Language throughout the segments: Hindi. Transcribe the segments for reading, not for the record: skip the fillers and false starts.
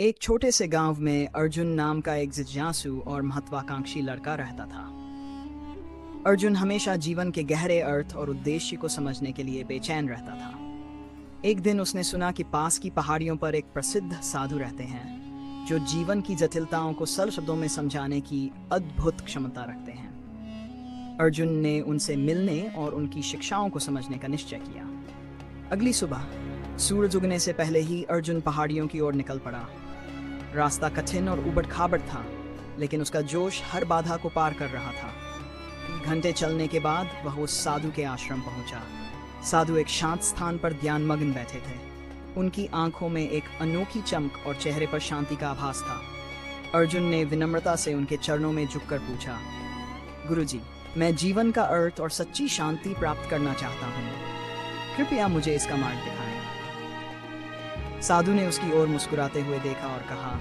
एक छोटे से गांव में अर्जुन नाम का एक जिज्ञासु और महत्वाकांक्षी लड़का रहता था। अर्जुन हमेशा जीवन के गहरे अर्थ और उद्देश्य को समझने के लिए बेचैन रहता था। एक दिन उसने सुना कि पास की पहाड़ियों पर एक प्रसिद्ध साधु रहते हैं जो जीवन की जटिलताओं को सरल शब्दों में समझाने की अद्भुत क्षमता रखते हैं। अर्जुन ने उनसे मिलने और उनकी शिक्षाओं को समझने का निश्चय किया। अगली सुबह सूरज उगने से पहले ही अर्जुन पहाड़ियों की ओर निकल पड़ा। रास्ता कठिन और उबड़-खाबड़ था, लेकिन उसका जोश हर बाधा को पार कर रहा था। घंटे चलने के बाद वह उस साधु के आश्रम पहुंचा। साधु एक शांत स्थान पर ध्यानमग्न बैठे थे। उनकी आंखों में एक अनोखी चमक और चेहरे पर शांति का आभास था। अर्जुन ने विनम्रता से उनके चरणों में झुककर पूछा, गुरुजी, मैं जीवन का अर्थ और सच्ची शांति प्राप्त करना चाहता हूँ। कृपया मुझे इसका मार्ग दिखाएं। साधु ने उसकी ओर मुस्कुराते हुए देखा और कहा,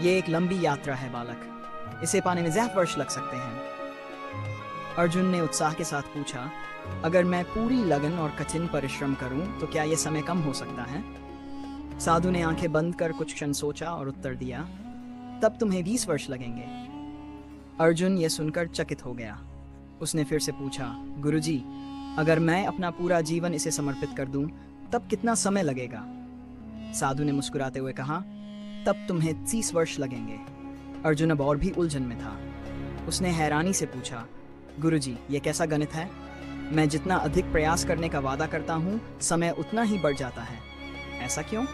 यह एक लंबी यात्रा है बालक, इसे पाने में ज़्यादा वर्ष लग सकते हैं। अर्जुन ने उत्साह के साथ पूछा, अगर मैं पूरी लगन और कठिन परिश्रम करूं तो क्या यह समय कम हो सकता है? साधु ने आंखें बंद कर कुछ क्षण सोचा और उत्तर दिया, तब तुम्हें 20 वर्ष लगेंगे। अर्जुन यह सुनकर चकित हो गया। उसने फिर से पूछा, गुरुजी, अगर मैं अपना पूरा जीवन इसे समर्पित कर दूं तब कितना समय लगेगा? साधु ने मुस्कुराते हुए कहा, तब तुम्हें 30 वर्ष लगेंगे। अर्जुन अब और भी उलझन में था। उसने हैरानी से पूछा, गुरुजी, ये कैसा गणित है? मैं जितना अधिक प्रयास करने का वादा करता हूँ समय उतना ही बढ़ जाता है, ऐसा क्यों?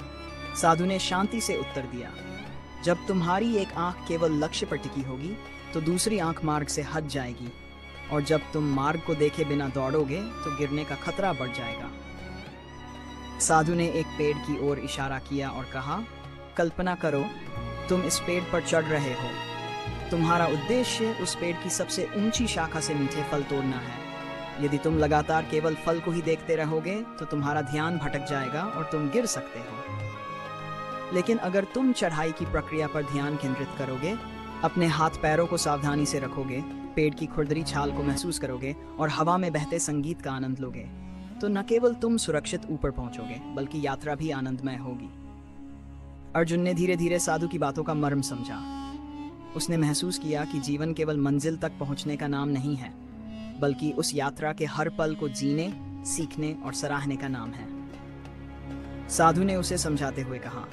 साधु ने शांति से उत्तर दिया, जब तुम्हारी एक आंख केवल लक्ष्य पर टिकी होगी तो दूसरी आंख मार्ग से हट जाएगी, और जब तुम मार्ग को देखे बिना दौड़ोगे तो गिरने का खतरा बढ़ जाएगा। साधु ने एक पेड़ की ओर इशारा किया और कहा, कल्पना करो तुम इस पेड़ पर चढ़ रहे हो। तुम्हारा उद्देश्य उस पेड़ की सबसे ऊंची शाखा से मीठे फल तोड़ना है। यदि तुम लगातार केवल फल को ही देखते रहोगे तो तुम्हारा ध्यान भटक जाएगा और तुम गिर सकते हो। लेकिन अगर तुम चढ़ाई की प्रक्रिया पर ध्यान केंद्रित करोगे, अपने हाथ पैरों को सावधानी से रखोगे, पेड़ की खुरदरी छाल को महसूस करोगे और हवा में बहते संगीत का आनंद लोगे, तो न केवल तुम सुरक्षित ऊपर पहुंचोगे बल्कि यात्रा भी आनंदमय होगी। अर्जुन ने धीरे धीरे साधु की बातों का मर्म समझा। उसने महसूस किया कि जीवन केवल मंजिल तक पहुंचने का नाम नहीं है, बल्कि उस यात्रा के हर पल को जीने, सीखने और सराहने का नाम है। साधु ने उसे समझाते हुए कहा,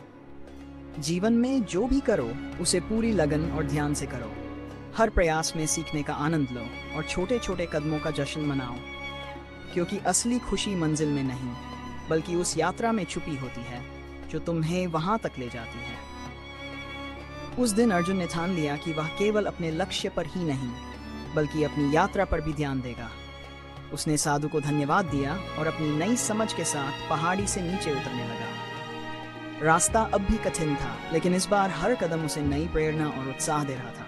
जीवन में जो भी करो उसे पूरी लगन और ध्यान से करो। हर प्रयास में सीखने का आनंद लो और छोटे छोटे कदमों का जश्न मनाओ, क्योंकि असली खुशी मंजिल में नहीं बल्कि उस यात्रा में छुपी होती है जो तुम्हें वहां तक ले जाती है। उस दिन अर्जुन ने ठान लिया कि वह केवल अपने लक्ष्य पर ही नहीं बल्कि अपनी यात्रा पर भी ध्यान देगा। उसने साधु को धन्यवाद दिया और अपनी नई समझ के साथ पहाड़ी से नीचे उतरने लगा। रास्ता अब भी कठिन था, लेकिन इस बार हर कदम उसे नई प्रेरणा और उत्साह दे रहा था।